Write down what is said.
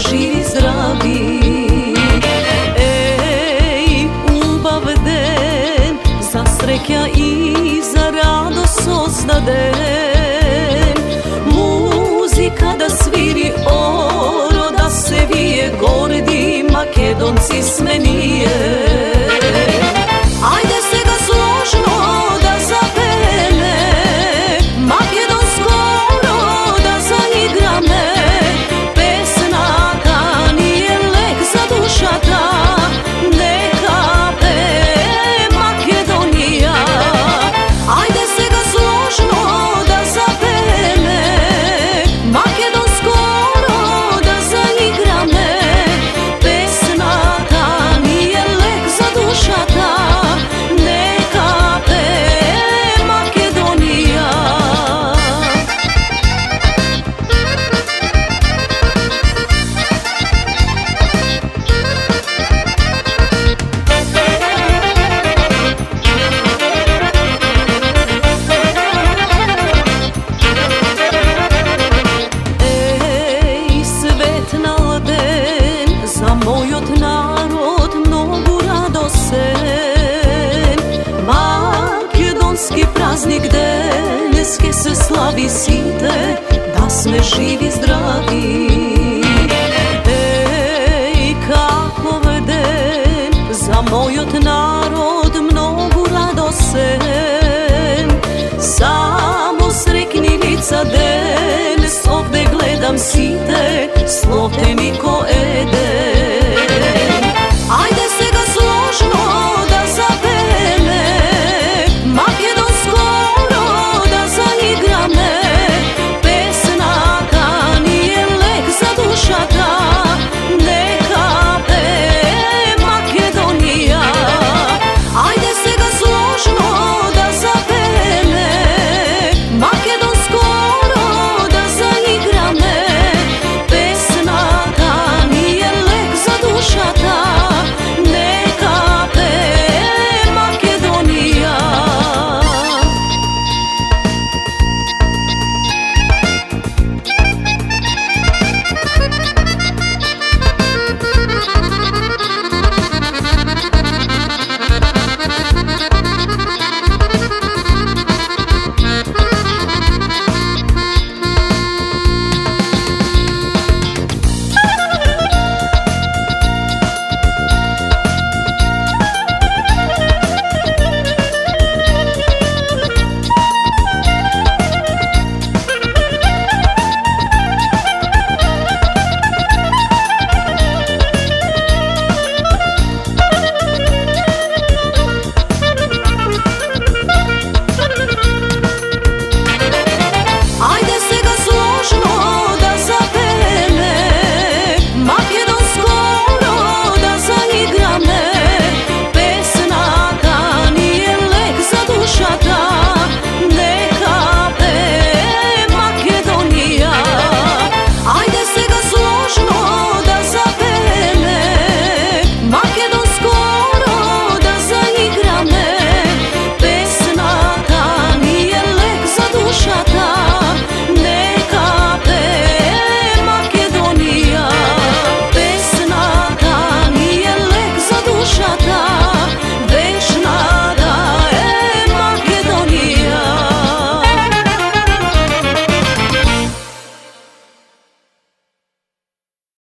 živi zdravi. Ej, ljubav den, za sreća i za radost sozna den. Muzika da sviri, oro da se vije, gordi Makedonci smenije. Ajde se ga složno da zapene, makedonsko roda zaigrame. Pesna ta nije lek za dušata, neka peje Makedonija. Ajde se ga složno da zapene, makedonsko roda zaigrame. Pesna ta nije lek za dušata, neka peje Makedonija. Ej, svetnal den, za mojot narod mnogu radosen. Makedonski praznik deneske se slavi site, da sme živi zdravi. Ej, kakov den, za mojot narod mnogu radosen. Samo srekni lica denes, ovde gledam site,